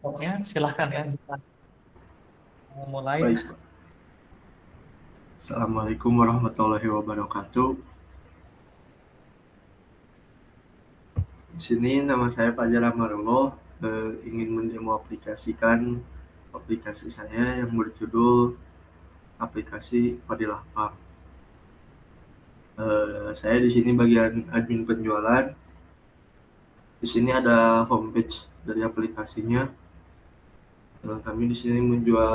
Pokoknya silahkan ya kita mulai. Baik, Pak. Assalamualaikum warahmatullahi wabarakatuh. Di sini nama saya Fajar Amarullah, ingin mendemo aplikasikan aplikasi saya yang berjudul aplikasi Fadilah Farm. Saya di sini bagian admin penjualan. Di sini ada homepage dari aplikasinya. Kami di sini menjual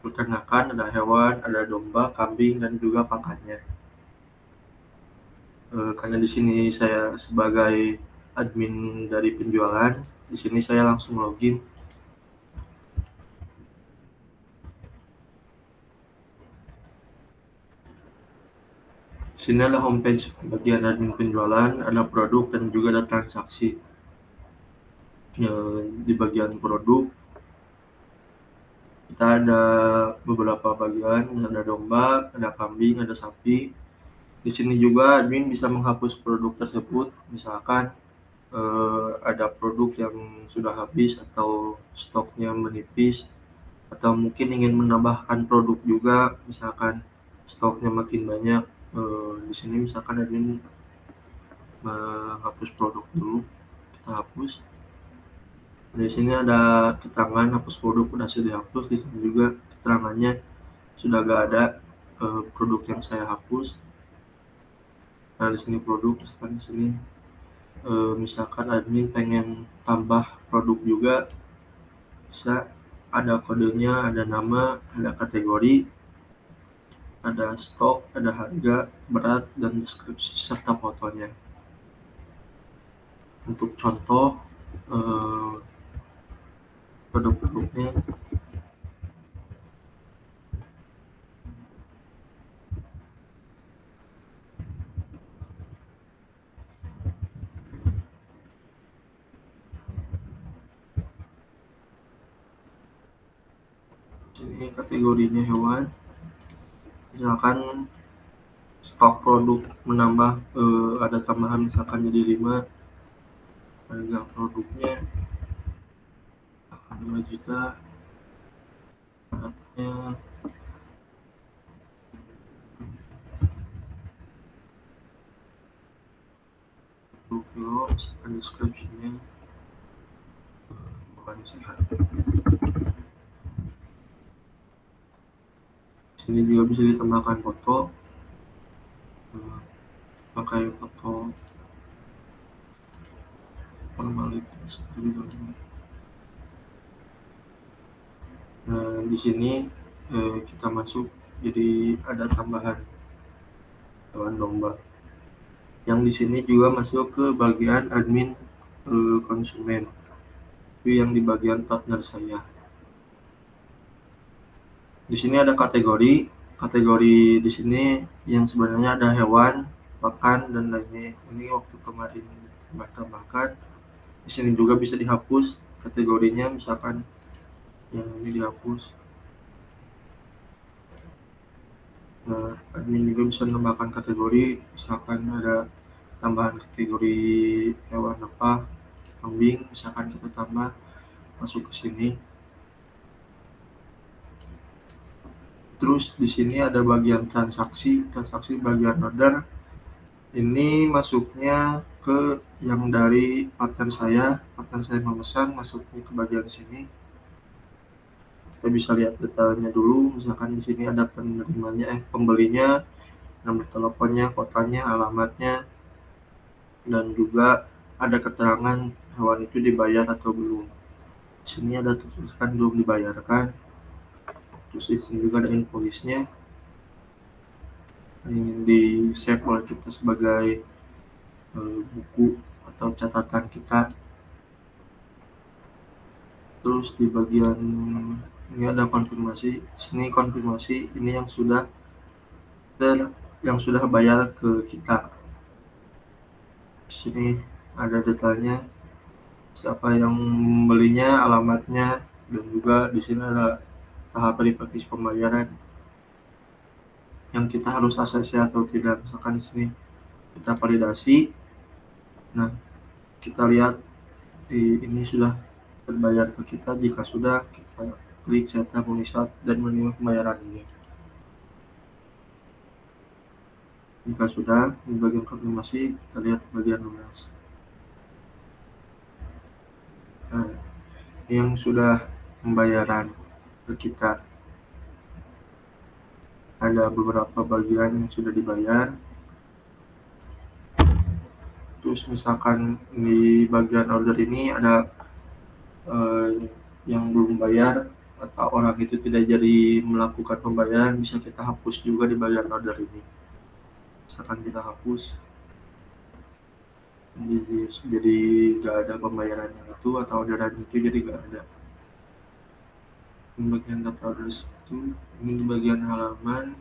peternakan, ada hewan, ada domba, kambing, dan juga pakannya. Karena di sini saya sebagai admin dari penjualan, di sini saya langsung login. Di sini ada homepage bagian admin penjualan, ada produk dan juga ada transaksi. Di bagian produk kita ada beberapa bagian, ada domba, ada kambing, ada sapi. Di sini juga admin bisa menghapus produk tersebut, misalkan ada produk yang sudah habis atau stoknya menipis, atau mungkin ingin menambahkan produk juga, misalkan stoknya makin banyak. Di sini misalkan admin menghapus produk dulu, kita hapus. Di sini ada keterangan hapus produk sudah dihapus. Di sini juga keterangannya sudah gak ada produk yang saya hapus. Nah di sini produk, misalkan di sini misalkan admin pengen tambah produk juga, bisa. Ada kodenya, ada nama, ada kategori, ada stok, ada harga, berat, dan deskripsi serta fotonya. Untuk contoh eh, produk-produknya, ini kategorinya hewan, misalkan stok produk menambah, ada tambahan misalkan jadi 5, harga produknya akan 2 juta, beratnya 10 kilo, misalkan deskripsinya bukan sehat. Sini juga bisa ditambahkan foto, pakai foto formalitas. Nah, di sini kita masuk, jadi ada tambahan hewan domba. Yang di sini juga masuk ke bagian admin konsumen, itu yang di bagian partner saya. Di sini ada kategori, kategori di sini yang sebenarnya ada hewan, pakan, dan lainnya. Ini waktu kemarin tambahkan. Di sini juga bisa dihapus kategorinya, misalkan yang ini dihapus. Nah, admin juga bisa menambahkan kategori, misalkan ada tambahan kategori hewan apa, kambing, misalkan kita tambah masuk ke sini. Terus di sini ada bagian transaksi, transaksi bagian order. Ini masuknya ke yang dari partner saya memesan, masuknya ke bagian sini. Kita bisa lihat detailnya dulu, misalkan di sini ada penerimanya, pembelinya, nomor teleponnya, kotanya, alamatnya, dan juga ada keterangan hewan itu dibayar atau belum. Di sini ada tulisan belum dibayarkan. Terus di sini juga ada invoice-nya, ingin di save oleh kita sebagai buku atau catatan kita. Terus di bagian ini ada konfirmasi. Sini konfirmasi ini yang sudah bayar ke kita. Di sini ada detailnya, siapa yang membelinya, alamatnya, dan juga di sini ada tahap verifikasi pembayaran yang kita harus ACC atau tidak. Misalkan di sini kita validasi. Nah, kita lihat di ini sudah terbayar ke kita. Jika sudah, kita klik cetak mengisat dan menerima pembayaran ini. Jika sudah, di bagian konfirmasi, kita lihat bagian lunas. Nah, yang sudah pembayaran ke kita, ada beberapa bagian yang sudah dibayar. Terus misalkan di bagian order ini ada yang belum bayar atau orang itu tidak jadi melakukan pembayaran, bisa kita hapus juga di bagian order ini. Misalkan kita hapus, jadi nggak ada pembayaran yang itu atau orderan itu jadi nggak ada. Ini bagian data orders itu, ini bagian halaman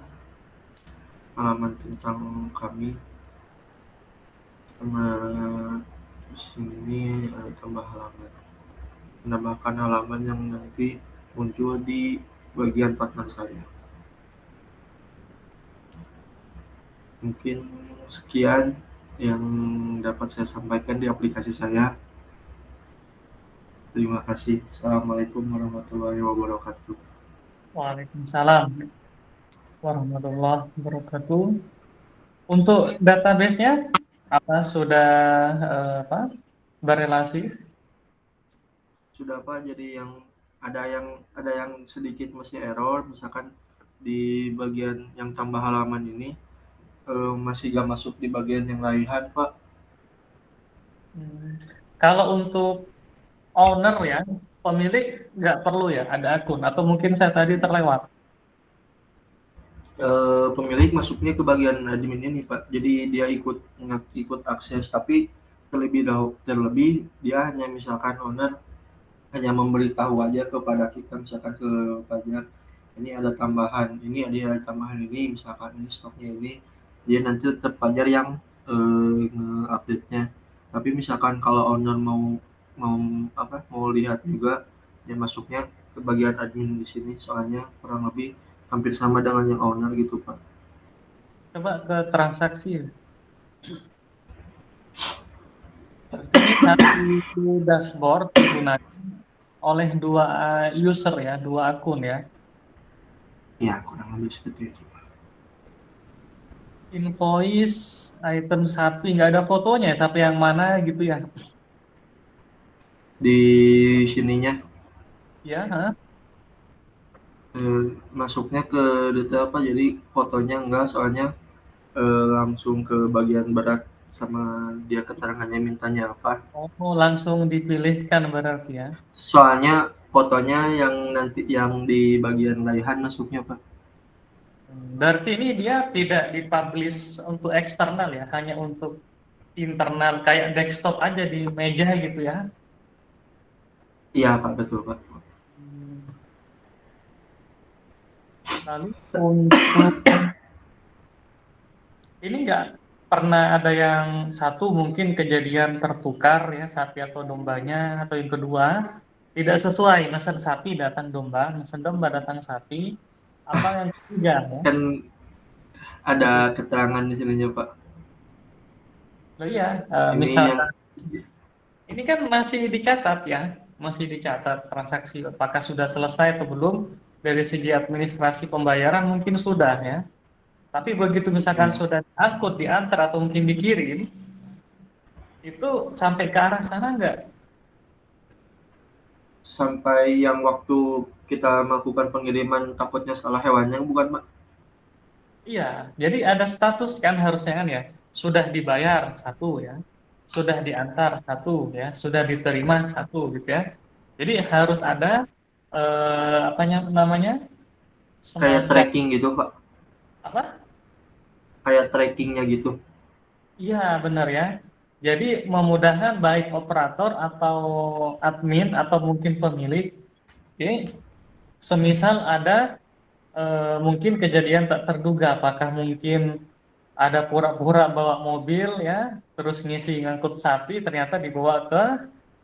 tentang kami, sama di sini ada tambah halaman, menambahkan halaman yang nanti muncul di bagian partner saya. Mungkin sekian yang dapat saya sampaikan di aplikasi saya. Terima kasih. Assalamualaikum warahmatullahi wabarakatuh. Waalaikumsalam warahmatullahi wabarakatuh. Untuk database-nya apa sudah berelasi? Sudah Pak, jadi yang sedikit masih error, misalkan di bagian yang tambah halaman ini masih gak masuk di bagian yang laihan Pak. Kalau untuk owner ya, pemilik nggak perlu ya ada akun atau mungkin saya tadi terlewat. Pemilik masuknya ke bagian admin ini Pak, jadi dia ikut akses, tapi terlebih dia hanya misalkan owner hanya memberitahu aja kepada kita, misalkan ke pajak, ini ada tambahan ini, misalkan ini stoknya ini, dia nanti tetap pajak yang nge-update-nya. Tapi misalkan kalau owner mau lihat juga, dia masuknya ke bagian admin di sini, soalnya kurang lebih hampir sama dengan yang owner gitu Pak. Coba ke transaksi. Ini satu dashboard digunakan oleh dua user ya, dua akun ya. Ya, kurang lebih seperti itu Pak. Invoice item sapi nggak ada fotonya, tapi yang mana gitu ya? Di sininya Ya, ha? masuknya ke detail apa, jadi fotonya enggak, soalnya langsung ke bagian berat sama dia keterangannya mintanya apa. Oh, langsung dipilihkan berarti ya. Soalnya fotonya yang nanti yang di bagian laihan masuknya Pak. Berarti ini dia tidak dipublish untuk eksternal ya, hanya untuk internal kayak desktop aja di meja gitu ya. Iya Pak, betul Pak. Lalu untuk ini nggak pernah ada yang satu mungkin kejadian tertukar ya sapi atau dombanya, atau yang kedua tidak sesuai, mesen sapi datang domba, mesen domba datang sapi, apa yang ketiga ya. Kan ada keterangan di sininya Pak. Loh iya, Ini yang misalkan ini kan masih dicatat ya, masih dicatat transaksi apakah sudah selesai atau belum. Dari segi administrasi pembayaran mungkin sudah ya, tapi begitu misalkan ya, sudah diangkut, diantar atau mungkin dikirim, itu sampai ke arah sana nggak? sampai yang waktu kita melakukan pengiriman takutnya salah hewannya bukan Pak? Iya, jadi ada status kan harusnya kan ya, sudah dibayar satu ya, sudah diantar satu ya, sudah diterima satu gitu ya. Jadi harus ada apanya namanya, Kayak semacam tracking gitu Pak, apa? kayak trackingnya gitu. Iya benar ya. Jadi memudahkan baik operator atau admin atau mungkin pemilik. Oke, semisal ada mungkin kejadian tak terduga, apakah mungkin ada pura-pura bawa mobil ya, terus ngisi ngangkut sapi, ternyata dibawa ke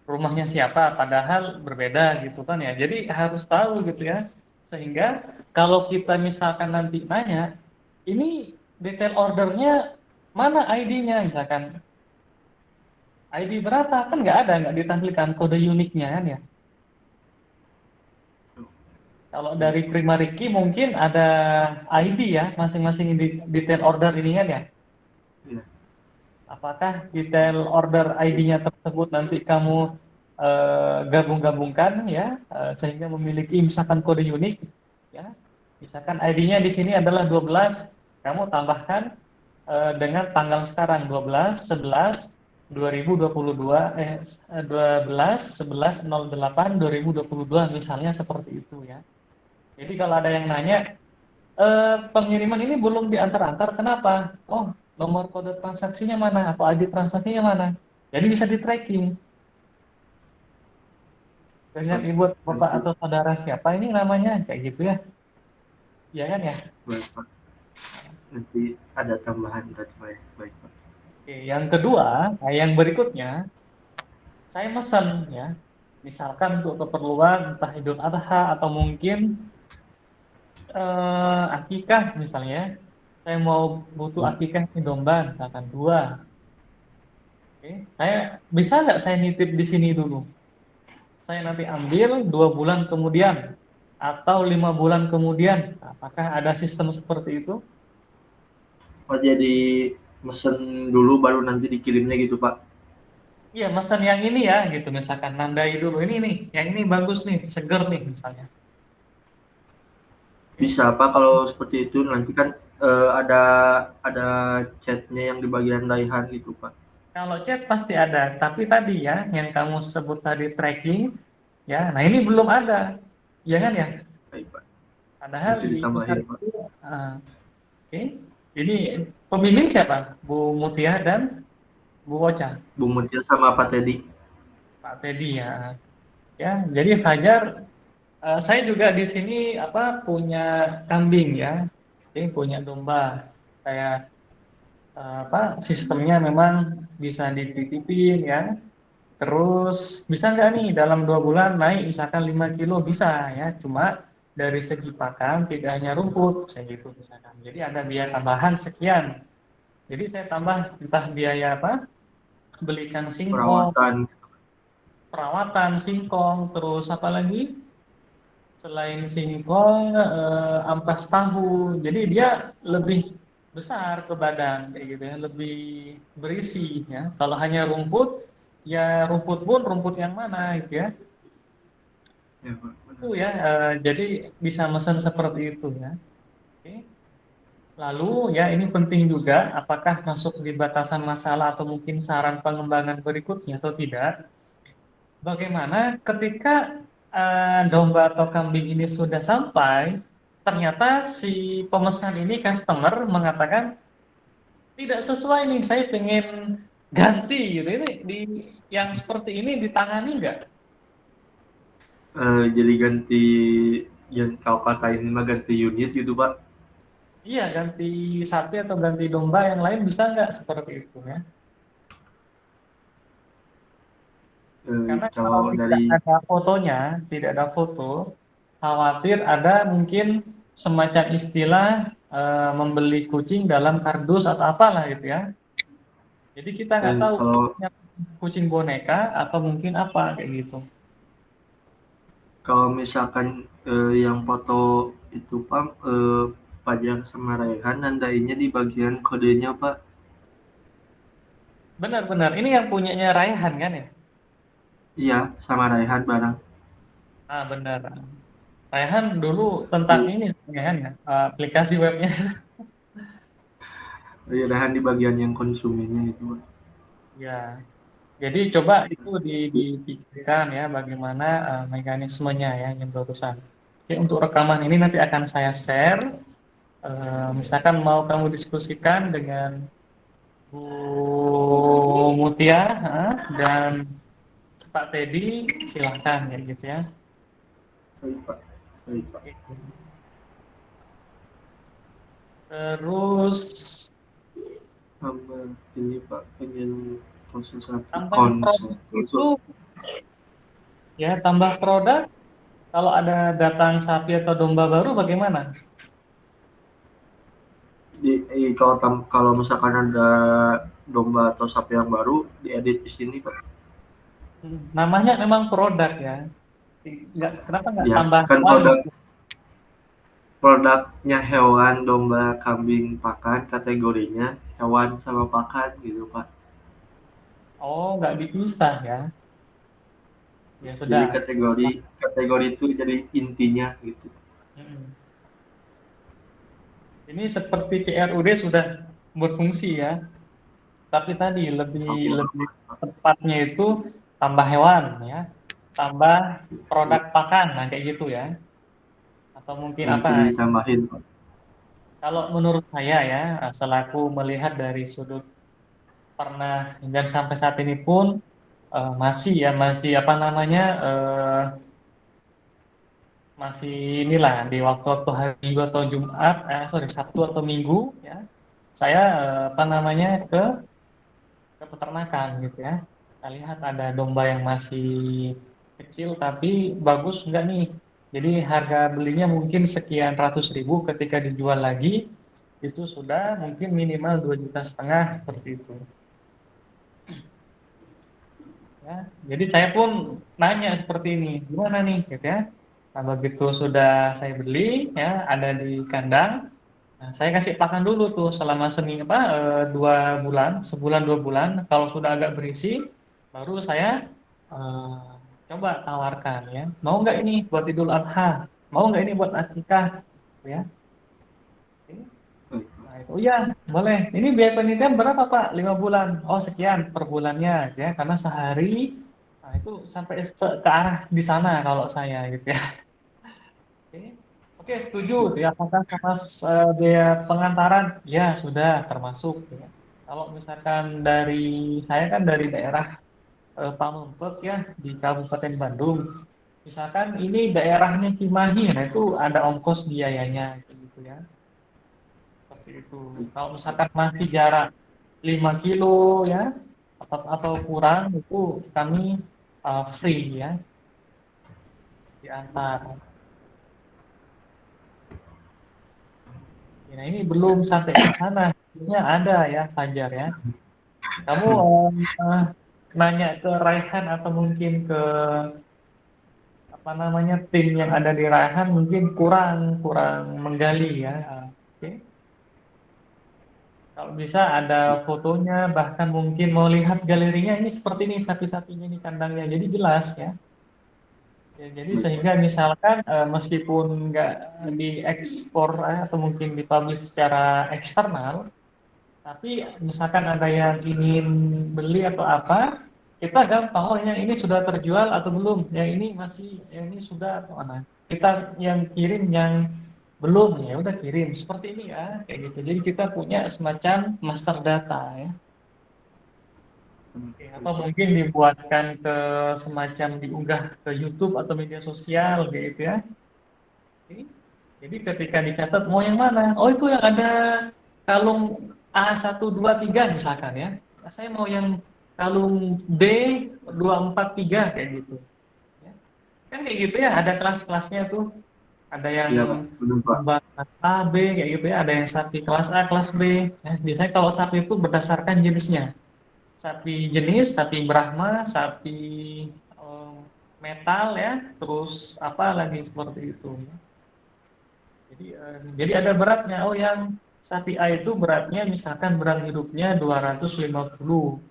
rumahnya siapa, padahal berbeda gitu kan ya. Jadi harus tahu gitu ya. Sehingga kalau kita misalkan nanti nanya, ini detail ordernya mana ID-nya misalkan. ID berapa? Kan nggak ada, nggak ditampilkan kode uniknya kan ya. Kalau dari primary key mungkin ada ID ya, masing-masing detail order ini kan ya. Iya. Apakah detail order ID-nya tersebut nanti kamu gabung-gabungkan ya, sehingga memiliki misalkan kode unik ya. Misalkan ID-nya di sini adalah 12, kamu tambahkan dengan tanggal sekarang 12/11/2022 12/11/08/2022 misalnya seperti itu ya. Jadi kalau ada yang nanya pengiriman ini belum diantar-antar, kenapa? Oh, nomor kode transaksinya mana atau ID transaksinya mana? Jadi bisa di tracking dengan Baik, ibu Pak. bapak Nanti, atau saudara siapa ini namanya kayak gitu ya. Iya kan ya? baik, Pak. Nanti ada tambahan berarti, Pak. Baik, Pak. Oke, yang kedua, nah yang berikutnya saya mesen ya. Misalkan untuk keperluan entah Idul Adha atau mungkin akikah misalnya. Saya mau butuh Hmm. akikah nih domba, misalkan dua. Oke, saya bisa nggak saya nitip di sini dulu? Saya nanti ambil 2 bulan kemudian atau 5 bulan kemudian. Apakah ada sistem seperti itu? Oh, jadi mesen dulu baru nanti dikirimnya gitu, Pak. Iya, pesan yang ini ya, gitu. Misalkan nandai dulu ini nih, yang ini bagus nih, seger nih misalnya. Oke. Bisa, Pak, kalau seperti itu nanti kan ada chatnya yang di bagian laihan gitu, Pak. Kalau chat pasti ada, tapi tadi ya, yang kamu sebut tadi tracking, ya, nah ini belum ada, ya kan ya? Baik, Pak. Padahal Nanti di email ditambahin, Pak. itu, oke. Ini pembimbing siapa? Bu Mutia dan Bu Ocha, Bu Mutia sama Pak Teddy. Pak Teddy ya. Ya, jadi Fajar, saya juga di sini apa punya kambing ya, oke, punya domba. Saya apa sistemnya memang bisa dititipin ya. Terus bisa nggak nih dalam 2 bulan naik misalkan 5 kilo bisa ya. Cuma dari segi pakan tidak hanya rumput, saya gitu misalkan. Jadi ada biaya tambahan sekian. Jadi saya tambah entah biaya apa, belikan singkong, Perawatan. perawatan singkong, terus apa lagi? Selain singkong, ampas tahu. Jadi dia lebih besar ke badan kayak gitu ya, lebih berisi ya. Kalau hanya rumput, ya rumput pun rumput yang mana gitu ya. Ya, Pak. Itu Benar. ya, jadi bisa mesen seperti itu ya. Oke. Lalu ya ini penting juga, apakah masuk di batasan masalah atau mungkin saran pengembangan berikutnya atau tidak? Bagaimana ketika domba atau kambing ini sudah sampai, ternyata si pemesan ini customer mengatakan tidak sesuai nih, saya pengen ganti gitu. Ini di yang seperti ini ditangani nggak? Jadi ganti, yang kau kata ini mah ganti unit gitu, Pak. Iya, ganti sapi atau ganti domba yang lain bisa nggak seperti itu ya? Karena kalau Kalau tidak dari ada fotonya, tidak ada foto, khawatir ada mungkin semacam istilah membeli kucing dalam kardus atau apalah gitu ya. Jadi kita nggak tahu kalau kucing boneka atau mungkin apa kayak gitu. kalau misalkan yang foto itu, Pak, pajak sama Raihan nandainya di bagian kodenya, Pak. Benar-benar. Ini yang punyanya Raihan kan ya? Iya, sama Raihan barang. Ah benar. Raihan dulu tentang Di, ini kan ya, aplikasi webnya. di Raihan di bagian yang konsumennya itu, Pak. Ya. Jadi coba itu dipikirkan ya bagaimana mekanismenya ya yang barusan. Oke, untuk rekaman ini nanti akan saya share. Misalkan mau kamu diskusikan dengan Bu Mutia dan Pak Teddy, silahkan ya gitu ya. Baik, Pak. Baik, Pak. Oke. Terus Sama ini, Pak, pengen konsultasi tambah produk itu konsul ya tambah produk. Kalau ada datang sapi atau domba baru bagaimana? kalau misalkan ada domba atau sapi yang baru diedit di sini, Pak. Namanya memang produk ya. Kenapa nggak Ya, tambah kan lain? produk produknya hewan, domba, kambing, pakan, kategorinya hewan sama pakan gitu Pak. Oh, nggak dipisah ya. Ya Jadi sudah. kategori kategori itu jadi intinya gitu. Mm. Ini seperti CRUD sudah berfungsi ya. Tapi tadi lebih Sama lebih tepatnya itu tambah hewan ya, tambah produk pakan, nah kayak gitu ya. Atau mungkin nanti apa? ditambahin Pak. Kalau menurut saya ya, selaku melihat dari sudut pernah dan sampai saat ini pun masih ya masih apa namanya masih inilah di waktu-waktu hari Minggu atau Jumat, sorry Sabtu atau Minggu ya, saya apa namanya ke peternakan gitu ya. Kita lihat ada domba yang masih kecil tapi bagus enggak nih. Jadi harga belinya mungkin sekian ratus ribu, ketika dijual lagi itu sudah mungkin minimal 2,5 juta seperti itu. Ya, jadi saya pun nanya seperti ini, gimana nih, gitu ya. Nah, begitu sudah saya beli, ya, ada di kandang. Nah, saya kasih pakan dulu tuh selama 2 bulan, sebulan 2 bulan. Kalau sudah agak berisi, baru saya coba tawarkan, ya. Mau nggak ini buat Idul Adha? Mau nggak ini buat Akikah? Ya. Nah, itu ya, boleh. Ini biaya penelitian berapa, Pak? 5 bulan. Oh, sekian per bulannya, ya. Karena sehari, nah itu sampai ke arah di sana kalau saya, gitu ya. Oke, oke, setuju. Ya, apakah sama biaya pengantaran? Ya, sudah termasuk. Ya. Kalau misalkan dari saya kan dari daerah Pamengpeuk ya di Kabupaten Bandung. Misalkan ini daerahnya Cimahi, nah itu ada ongkos biayanya, gitu ya. Seperti itu. Kalau misalkan masih jarak 5 kilo ya atau kurang itu kami free ya diantar. Nah ini belum sampai ke sana. Sebenarnya ada ya Fajar ya. Kamu eh, nanya ke Raihan atau mungkin ke apa namanya tim yang ada di Raihan mungkin kurang kurang menggali ya. Oke. Kalau bisa ada fotonya, bahkan mungkin mau lihat galerinya ini seperti ini sapi-sapinya di kandangnya, jadi jelas ya. Ya, jadi sehingga misalkan meskipun nggak diekspor atau mungkin dipublish secara eksternal, tapi misalkan ada yang ingin beli atau apa, kita gampang, oh yang ini sudah terjual atau belum, yang ini masih, yang ini sudah atau mana. Kita yang kirim yang belum, ya udah kirim seperti ini ya, kayak gitu. Jadi kita punya semacam master data ya. Oke, apa mungkin dibuatkan ke semacam diunggah ke YouTube atau media sosial gitu ya. Oke. Jadi ketika dicatat mau yang mana? Oh itu yang ada kalung A123 misalkan ya. Nah, saya mau yang kalung D243 kayak gitu. Ya. Kan kayak gitu ya, ada kelas-kelasnya tuh. Ada yang Iya Pak, benar Pak. kelas A, B kayak gitu ya. Ada yang sapi kelas A, kelas B. Ya, biasanya kalau sapi itu berdasarkan jenisnya. Sapi jenis, sapi Brahma, sapi eh, metal ya, terus apa lagi seperti itu. Jadi ada beratnya. Oh yang sapi A itu beratnya misalkan berat hidupnya 250,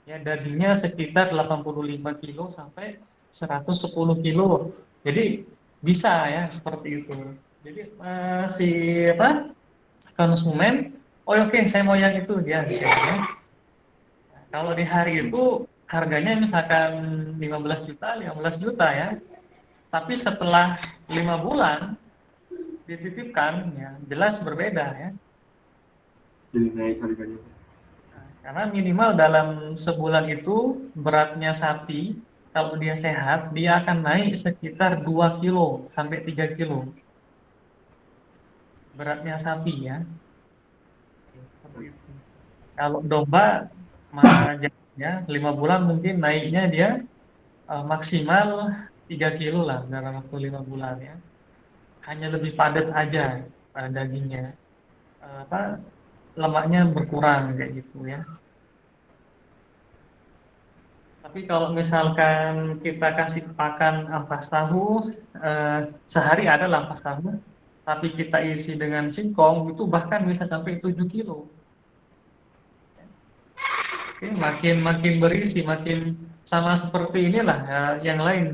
ya dagingnya sekitar 85 kilo sampai 110 kilo. Jadi bisa ya seperti itu. Jadi si apa konsumen, oh oke saya mau yang itu dia. Gitu, ya. Kalau di hari itu harganya misalkan 15 juta, 15 juta ya. Tapi setelah 5 bulan dititipkan, ya jelas berbeda ya. Jadi naik harganya. Karena minimal dalam sebulan itu beratnya sapi, kalau dia sehat, dia akan naik sekitar 2 kilo sampai 3 kilo beratnya sapi ya. Seperti itu. Kalau domba ya 5 bulan mungkin naiknya dia maksimal 3 kilo lah dalam waktu 5 bulan ya. Hanya lebih padat aja dagingnya. Apa lemaknya berkurang kayak gitu ya. Tapi kalau misalkan kita kasih pakan ampas tahu, sehari ada lah ampas tahu. tapi kita isi dengan singkong itu bahkan bisa sampai 7 kilo. Oke, makin makin berisi, makin sama seperti inilah ya, yang lain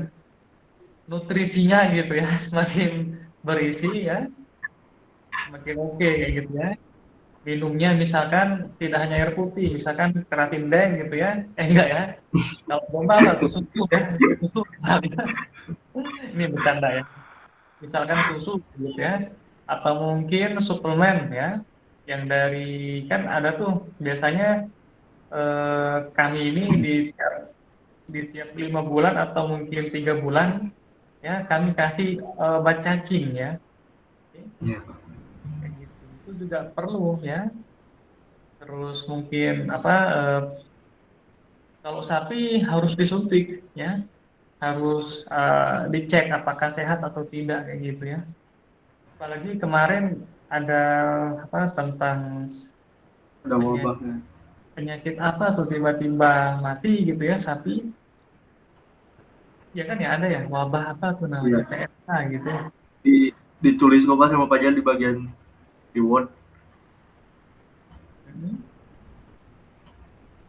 nutrisinya gitu ya, semakin berisi ya, semakin oke kayak gitu ya. Minumnya misalkan tidak hanya air putih, misalkan keratin deng gitu ya. Enggak ya. Kalau bomba apa tuh susu ya, susu misalnya. Ini bercanda ya. Misalkan susu gitu ya. Atau mungkin suplemen ya. Yang dari kan ada tuh biasanya kami ini di tiap 5 bulan atau mungkin 3 bulan ya kami kasih obat cacing ya. Oke, Iya. kayak gitu. Itu juga perlu ya. Terus mungkin apa kalau sapi harus disuntik ya, harus dicek apakah sehat atau tidak kayak gitu ya. Apalagi kemarin ada apa tentang Ada penyakit, wabahnya. penyakit apa tuh tiba-tiba mati gitu ya sapi. Ya kan ya ada ya wabah apa tuh namanya Iya. PMK gitu ya. Ditulis kok Pak sama Pak Jan di bagian reward. Hmm.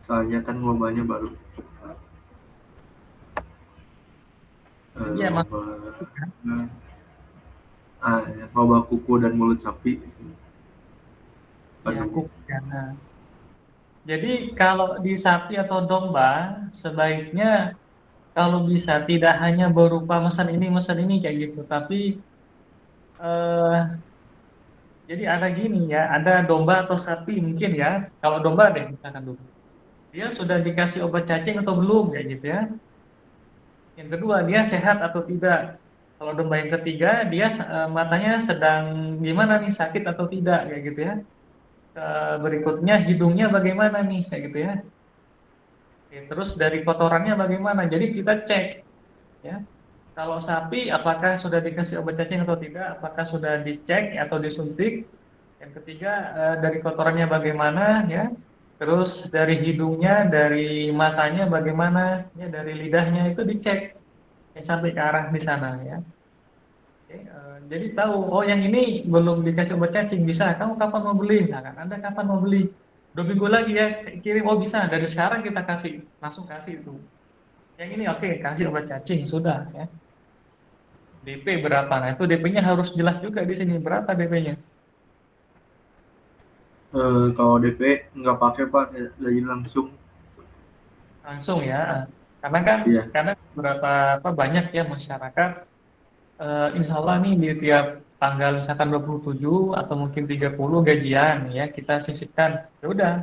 Soalnya kan wabahnya baru. Iya mas, Wabah, ya, wabah kuku dan mulut sapi. ya Aduh. ya. Nah, jadi kalau di sapi atau domba sebaiknya kalau bisa tidak hanya berupa mesan ini kayak gitu, tapi eh, jadi ada gini ya, ada domba atau sapi mungkin ya. Kalau domba deh, misalkan dulu. Dia sudah dikasih obat cacing atau belum kayak gitu ya. Yang kedua, dia sehat atau tidak. Kalau domba yang ketiga, dia matanya sedang gimana nih, sakit atau tidak kayak gitu ya. Berikutnya hidungnya bagaimana nih kayak gitu ya. Oke, terus dari kotorannya bagaimana? Jadi kita cek ya. Kalau sapi, apakah sudah dikasih obat cacing atau tidak? Apakah sudah dicek atau disuntik? Yang ketiga, dari kotorannya bagaimana ya? Terus dari hidungnya, dari matanya bagaimana? Ya, dari lidahnya itu dicek sampai ke arah di sana ya. Oke, jadi tahu, oh yang ini belum dikasih obat cacing bisa. Kamu kapan mau beli? Nah, kan Anda kapan mau beli? 2 minggu lagi ya kirim. Oh bisa. Dari sekarang kita kasih, langsung kasih itu. Yang ini oke, kasih obat cacing sudah ya. DP berapa? Nah itu DP-nya harus jelas juga di sini berapa DP-nya. Kalau DP nggak pakai Pak, lagi langsung. Langsung ya. Karena kan Iya. karena beberapa apa banyak ya masyarakat insya Allah nih di tiap tanggal misalkan 27 atau mungkin 30 gajian ya kita sisihkan. Ya udah.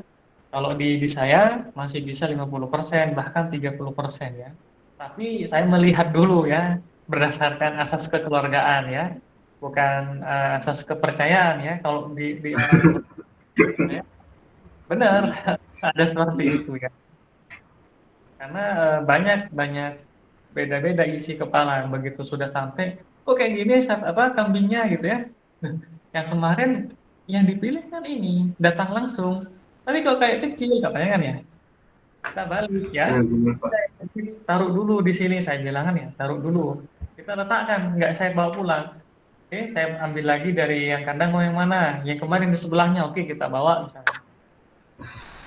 Kalau di saya masih bisa 50% bahkan 30% ya. Tapi saya melihat dulu ya berdasarkan asas kekeluargaan ya. Bukan asas kepercayaan ya. Kalau di orang tua ya, benar ada seperti itu ya. Karena banyak banyak beda-beda isi kepala begitu sudah sampai kok kayak gini apa kambingnya gitu ya. Yang kemarin yang dipilih kan ini datang langsung tapi kok kayak kecil katanya kan ya kita balik ya Benar Pak. taruh dulu di sini saya bilang kan ya taruh dulu kita letakkan nggak saya bawa pulang oke saya ambil lagi dari yang kandang mau yang mana yang kemarin di sebelahnya oke kita bawa misalnya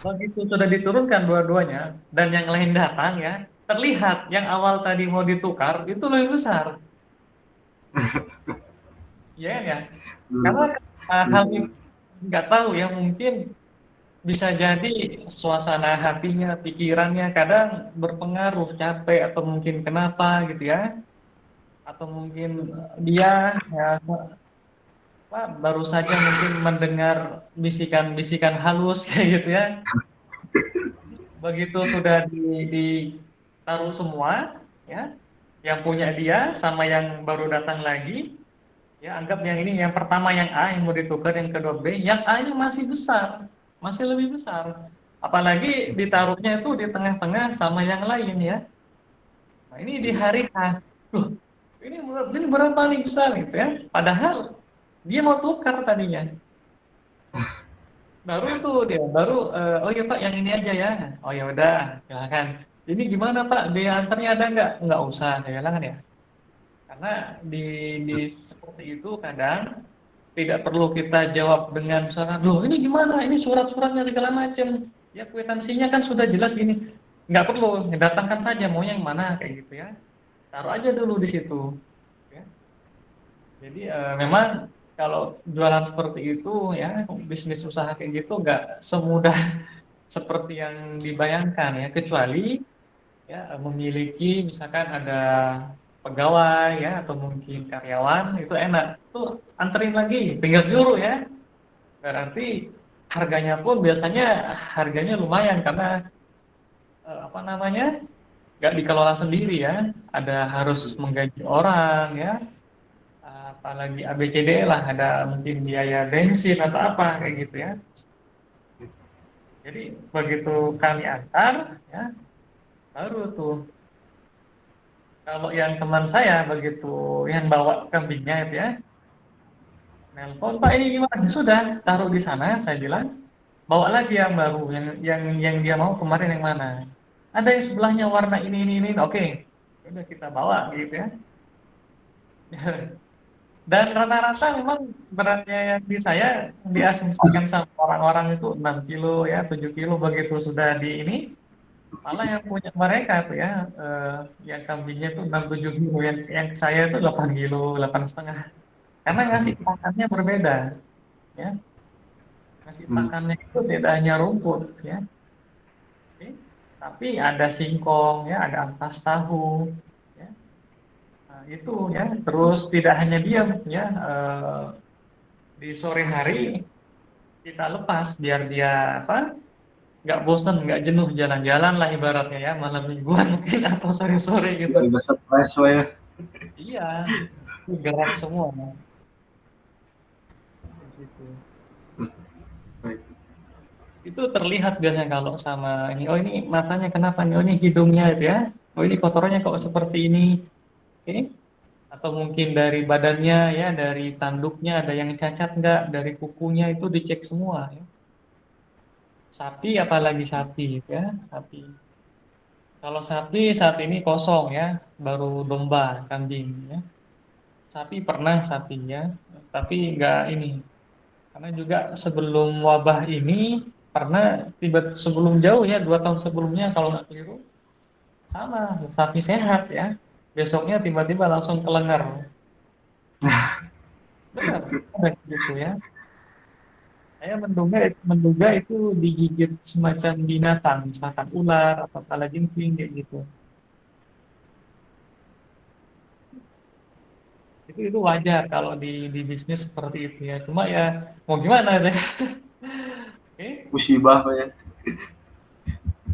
begitu sudah diturunkan dua-duanya dan yang lain datang ya terlihat yang awal tadi mau ditukar itu lebih besar ya kan ya Benar karena Pak. hal ini nggak tahu ya mungkin bisa jadi suasana hatinya pikirannya kadang berpengaruh capek atau mungkin kenapa gitu ya atau mungkin dia ya apa, baru saja mungkin mendengar bisikan-bisikan halus kayak gitu ya begitu sudah ditaruh semua ya yang punya dia sama yang baru datang lagi ya anggap yang ini yang pertama yang A yang mau ditukar yang kedua B yang A ini masih besar masih lebih besar apalagi ditaruhnya itu di tengah-tengah sama yang lain ya nah ini di hari H tuh ini berapa nih besar gitu ya padahal dia mau tukar tadinya baru tuh dia baru oh ya Pak yang ini aja ya oh ya udah silakan ini gimana Pak biaya antarnya ada nggak usah saya bilang kan ya karena di seperti itu kadang Tidak perlu kita jawab dengan misalkan, loh ini gimana, ini surat-suratnya segala macam. Ya kwitansinya kan sudah jelas ini. Nggak perlu, datangkan saja mau yang mana kayak gitu ya. Taruh aja dulu di situ. Ya. Jadi memang kalau jualan seperti itu ya, bisnis usaha kayak gitu nggak semudah seperti yang dibayangkan ya, kecuali ya memiliki misalkan ada pegawai ya atau mungkin karyawan itu enak tuh anterin lagi tinggal juru ya berarti harganya pun biasanya harganya lumayan karena apa namanya nggak dikelola sendiri ya ada harus menggaji orang ya apalagi ABCD lah ada mungkin biaya bensin atau apa kayak gitu ya jadi begitu kami antar ya baru tuh kalau yang teman saya begitu yang bawa kambingnya itu ya nelpon Pak ini gimana sudah taruh di sana saya bilang bawa lagi yang baru yang dia mau kemarin yang mana ada yang sebelahnya warna ini oke udah kita bawa gitu ya dan rata-rata memang beratnya yang di saya diasumsikan sama orang-orang itu 6 kilo ya 7 kilo begitu sudah di ini malah yang punya mereka tuh ya yang kambingnya tuh 6 7 kilo yang saya itu 8 kilo 8,5 karena ngasih pakannya berbeda ya ngasih Hmm. pakannya itu tidak hanya rumput ya oke. Tapi ada singkong ya ada ampas tahu ya nah, itu ya terus tidak hanya diam ya di sore hari kita lepas biar dia apa nggak bosan nggak jenuh jalan-jalan lah ibaratnya ya malam mingguan mungkin atau sore-sore gitu Biar nggak stres ya. iya gerak semua gitu. Hmm. Baik. Itu terlihat biasanya kalau sama ini oh ini matanya kenapa nih oh ini hidungnya itu ya oh ini kotorannya kok seperti ini oke atau mungkin dari badannya ya dari tanduknya ada yang cacat nggak dari kukunya itu dicek semua ya sapi apalagi sapi ya sapi kalau sapi saat ini kosong ya baru domba kambing ya sapi pernah sapinya tapi nggak ini karena juga sebelum wabah ini pernah tiba sebelum jauh ya 2 tahun sebelumnya kalau nggak keliru sama sapi sehat ya besoknya tiba-tiba langsung kelengar benar ada gitu ya saya menduga itu digigit semacam binatang misalkan ular atau kalajengking kayak gitu itu wajar kalau di bisnis seperti itu ya cuma ya mau gimana deh oke Musibah Pak ya.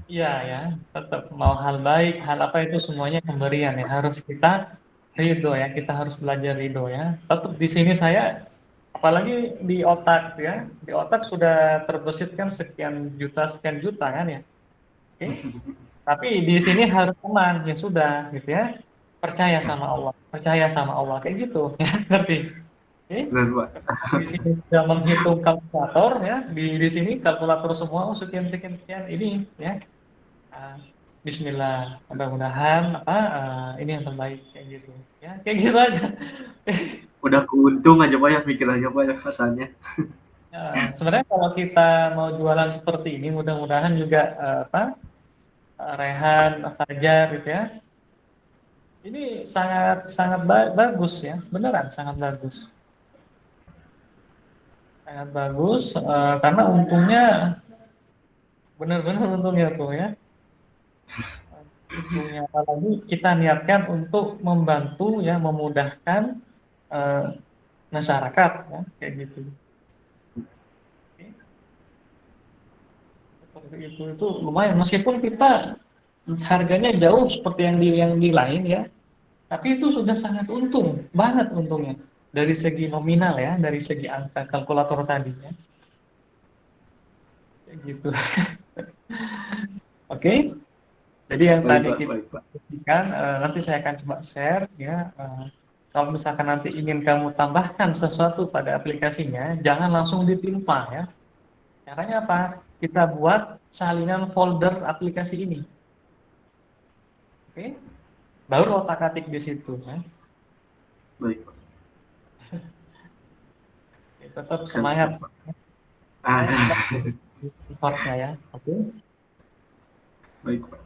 iya ya tetap mau hal baik hal apa itu semuanya pemberian ya harus kita ridho ya kita harus belajar ridho ya tetap di sini saya apalagi di otak ya di otak sudah terbesit kan sekian juta kan ya oke tapi di sini harus tenang ya sudah gitu ya percaya sama Allah kayak gitu ya ngerti oke Benar Pak. di sini sudah menghitung kalkulator ya di sini kalkulator semua oh sekian sekian sekian ini ya Ah, Bismillah mudah-mudahan apa ini yang terbaik kayak gitu ya kayak gitu aja. Udah keuntung aja Pak ya, mikir aja Pak ya rasanya. Ya, sebenarnya kalau kita mau jualan seperti ini, mudah-mudahan juga apa Rehan, Fajar gitu ya. Ini sangat sangat bagus ya, beneran sangat bagus karena untungnya benar-benar untungnya tuh ya, untungnya apalagi kita niatkan untuk membantu ya, memudahkan eh, masyarakat ya, kayak gitu. Oke, seperti itu lumayan meskipun kita harganya jauh seperti yang di lain ya. Tapi itu sudah sangat untung, banget untungnya. Dari segi nominal ya, dari segi angka kalkulator tadi ya. Kayak gitu. Oke, jadi yang Baik tadi Pak, kita baik Pak. diskusikan, nanti saya akan coba share ya. Kalau misalkan nanti ingin kamu tambahkan sesuatu pada aplikasinya, jangan langsung ditimpa ya. Caranya apa? Kita buat salinan folder aplikasi ini. Oke, baru otak-atik di situ ya. Baik Pak. tetap Siap, semangat siap, Pak. ya, Ah, effortnya ya. Oke. baik, Pak.